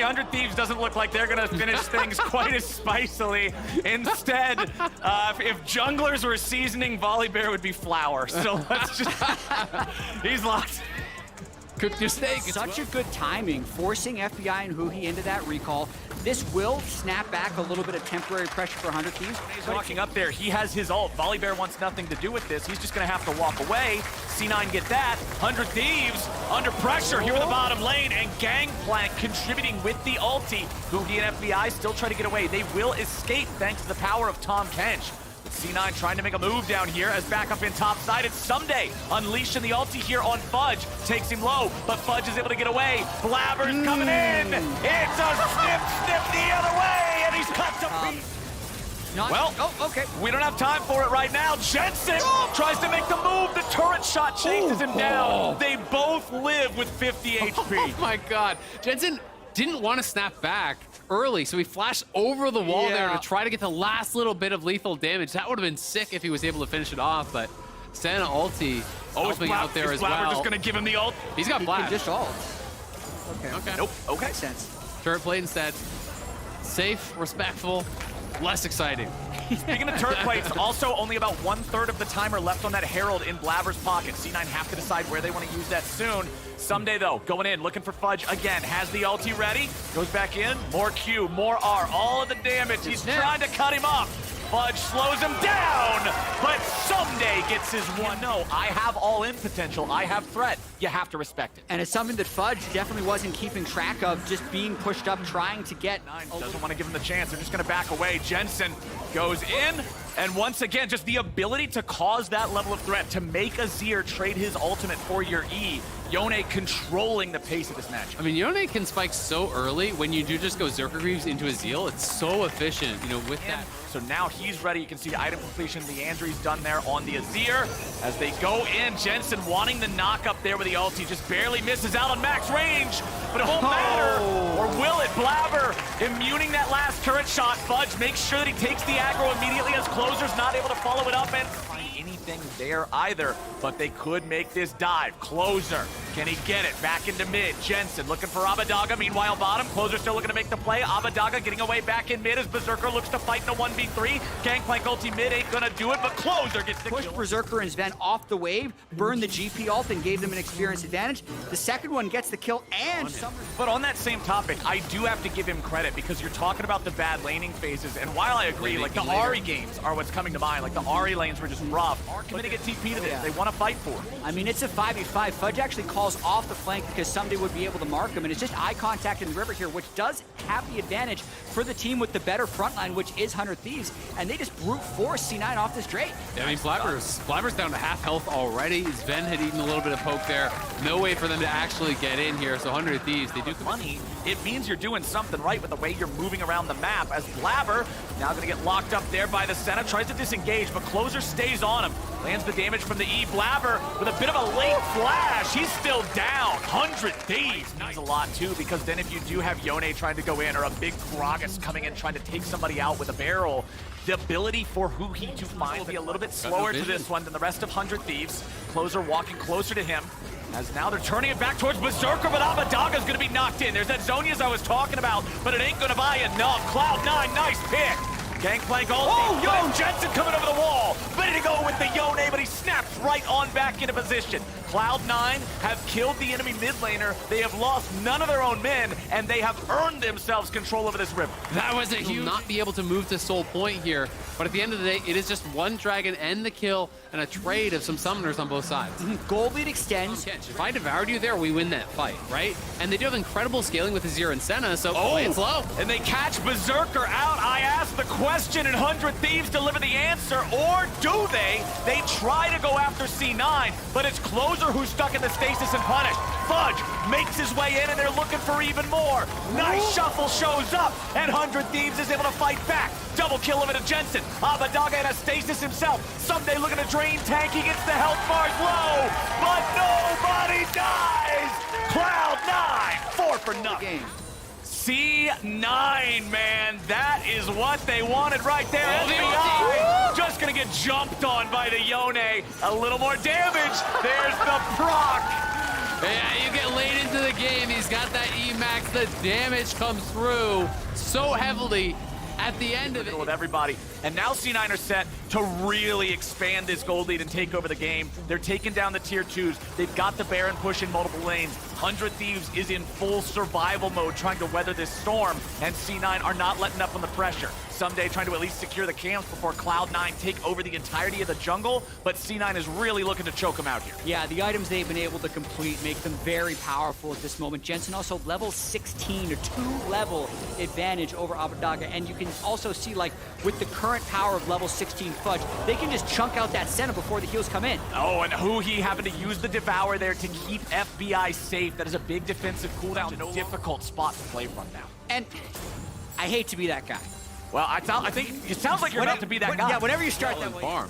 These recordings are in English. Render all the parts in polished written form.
100 Thieves doesn't look like they're gonna finish things quite as spicily. Instead, if junglers were seasoning, Volibear would be flour. So let's just, he's locked. Cook your steak. Such a good timing, forcing FBI and Huhi into that recall. This will snap back a little bit of temporary pressure for 100 Thieves. He's walking up there. He has his ult. Volibear wants nothing to do with this. He's just going to have to walk away. C9 get that. 100 Thieves under pressure here in the bottom lane. And Gangplank contributing with the ulti. Huhi and FBI still try to get away. They will escape thanks to the power of Tahm Kench. C9 trying to make a move down here as backup in top side. It's Someday unleashing the ulti here on Fudge. Takes him low, but Fudge is able to get away. Blabber's coming in. It's a snip the other way, and he's cut to Well, okay. We don't have time for it right now. Jensen tries to make the move. The turret shot chases him down. They both live with 50 HP. Oh my god. Jensen didn't want to snap back early, so he flashed over the wall there to try to get the last little bit of lethal damage. That would have been sick if he was able to finish it off, but Santa ulti helping out there as well. Blabber just gonna give him the ult? He's got Blab. Just ult. Okay. Nope. Okay. Makes sense. Turret plate instead. Safe, respectful, less exciting. Speaking of turret plates, also only about 1/3 of the timer left on that Herald in Blabber's pocket. C9 have to decide where they want to use that soon. Someday though, going in, looking for Fudge again. Has the ulti ready, goes back in, more Q, more R, all of the damage. He's trying to cut him off. Fudge slows him down, but Someday gets his one. No, I have all-in potential. I have threat. You have to respect it. And it's something that Fudge definitely wasn't keeping track of, just being pushed up, trying to get... Doesn't want to give him the chance. They're just going to back away. Jensen goes in, and once again, just the ability to cause that level of threat, to make Azir trade his ultimate for your E. Yone controlling the pace of this match. I mean, Yone can spike so early when you do just go Zerker Greaves into a Zeal. It's so efficient, you know, with that. So now he's ready. You can see the item completion. Leandri's done there on the Azir. As they go in, Jensen wanting the knock up there with the ulti, just barely misses out on max range, but it won't matter. Or will it? Blabber immuning that last turret shot. Fudge makes sure that he takes the aggro immediately as Closer's not able to follow it up and find anything there either, but they could make this dive. Closer, can he get it? Back into mid. Jensen looking for Abadaga. Meanwhile, bottom. Closer still looking to make the play. Abadaga getting away back in mid as Berserker looks to fight in a 1v3. Gangplank ulti mid ain't gonna do it, but Closer gets the Push kill. Berserker and Sven off the wave, burned the GP ult, and gave them an experience advantage. The second one gets the kill, and But on that same topic, I do have to give him credit because you're talking about the bad laning phases, and while I agree, like the Ahri games are what's coming to mind, like the Ahri lanes were just rough. Are committing a TP to this. They want to fight for it. I mean, it's a 5v5. Fudge actually calls off the flank because somebody would be able to mark him, and it's just eye contact in the river here, which does have the advantage for the team with the better frontline, which is 100 Thieves, and they just brute force C9 off this Drake. Yeah, I mean, Blabber's down to half health already. Sven had eaten a little bit of poke there. No way for them to actually get in here, so 100 Thieves, they do money. It means you're doing something right with the way you're moving around the map, as Blabber now going to get locked up there by the Senna, tries to disengage, but Closer stays on him. Lands the damage from the E. Blabber with a bit of a late flash. He's still down. 100 Thieves needs a lot too, because then if you do have Yone trying to go in, or a big Gragas coming in trying to take somebody out with a barrel, the ability for Huhi to find will be a little bit slower to this one than the rest of 100 Thieves. Closer walking closer to him, as now they're turning it back towards Berserker, but Abadaga's gonna be knocked in. There's that Zhonya's I was talking about, but it ain't gonna buy enough. Cloud9, nice pick. Gangplank ulti. Yo, Jensen coming over the wall. Ready to go with the Yone, but he snaps right on back into position. Cloud9 have killed the enemy mid laner. They have lost none of their own men, and they have earned themselves control over this river. That was a huge... not be able to move to Soul Point here, but at the end of the day, it is just one dragon and the kill, and a trade of some summoners on both sides. Gold lead extends. If I devoured you there, we win that fight, right? And they do have incredible scaling with Azir and Senna, so play it slow. And they catch Berserker out. I asked the question, and 100 Thieves deliver the answer, or do they? They try to go after C9, but it's Closer who's stuck in the stasis and punished. Fudge makes his way in, and they're looking for even more. Nice shuffle shows up, and 100 Thieves is able to fight back. Double kill of it to Jensen. Abadaga in a stasis himself. Someday looking to drain tank. He gets the health bars low, but nobody dies. Cloud9, 4 for nothing. C9, man, that is what they wanted right there. FBI just gonna get jumped on by the Yone. A little more damage. There's the proc. Yeah, you get late into the game. He's got that E-Max. The damage comes through so heavily at the end of it. With everybody. And now C9 are set to really expand this gold lead and take over the game. They're taking down the tier 2s. They've got the Baron pushing multiple lanes. 100 Thieves is in full survival mode trying to weather this storm, and C9 are not letting up on the pressure. Someday trying to at least secure the camps before Cloud9 take over the entirety of the jungle, but C9 is really looking to choke them out here. Yeah, the items they've been able to complete make them very powerful at this moment. Jensen also level 16, a 2-level advantage over Abadaga, and you can also see, like, with the current power of level 16 Fudge, they can just chunk out that Senna before the heals come in. Oh, and Huhi having to use the Devour there to keep FBI safe. That is a big defensive cooldown, a difficult spot to play from now. And I hate to be that guy. Well, I think it sounds like you're about to be that guy. Yeah, whenever you start that way. Farm.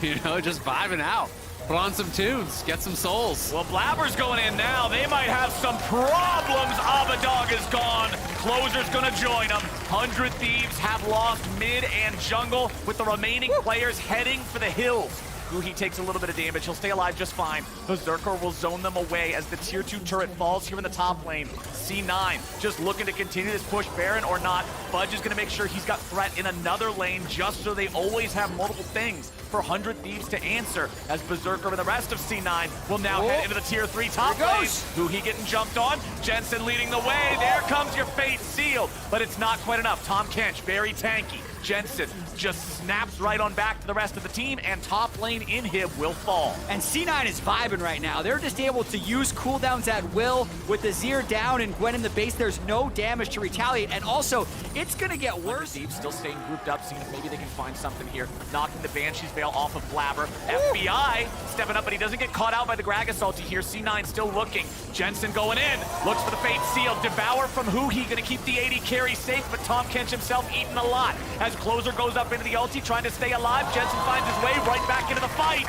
You know, just vibing out. Put on some tunes, get some souls. Well, Blabber's going in now. They might have some problems. Abadaga's gone. Closer's gonna join them. 100 Thieves have lost mid and jungle, with the remaining players heading for the hills. Huhi takes a little bit of damage. He'll stay alive just fine. Berserker will zone them away as the tier 2 turret falls here in the top lane. C9 just looking to continue this push, Baron or not. Fudge is going to make sure he's got threat in another lane just so they always have multiple things for 100 Thieves to answer, as Berserker and the rest of C9 will now head into the tier 3 top lane. Huhi getting jumped on. Jensen leading the way. There comes your fate sealed, but it's not quite enough. Tahm Kench, very tanky. Jensen just snaps right on back to the rest of the team, and top lane inhib will fall. And C9 is vibing right now. They're just able to use cooldowns at will with the Zir down and Gwen in the base. There's no damage to retaliate, and also, it's gonna get worse. Thieves still staying grouped up, seeing if maybe they can find something here. Knocking the Banshee's Veil off of Blabber. FBI stepping up, but he doesn't get caught out by the Gragas ulti here. C9 still looking. Jensen going in. Looks for the Fate Seal. Devour from Huhi, gonna keep the 80 carry safe, but Tahm Kench himself eating a lot. As Closer goes up into the ulti, trying to stay alive. Jensen finds his way right back into the fight.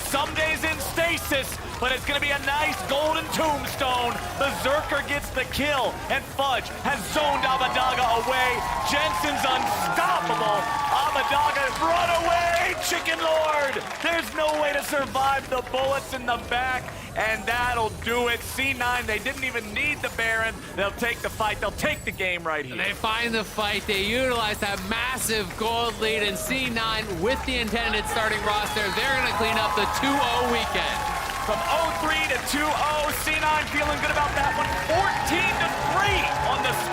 Some days in stasis, but it's going to be a nice golden tombstone. Berserker gets the kill, and Fudge has zoned Abadaga away. Jensen's unstoppable. Abadaga, run away, Chicken Lord! There's no way to survive the bullets in the back, and that'll do it. C9, they didn't even need the Baron. They'll take the fight. They'll take the game right here. They find the fight. They utilize that massive gold lead, and C9 with the intended starting roster, they're going to clean up the 2-0 weekend. From 0-3 to 2-0, C9 feeling good about that one. 14-3 on the score.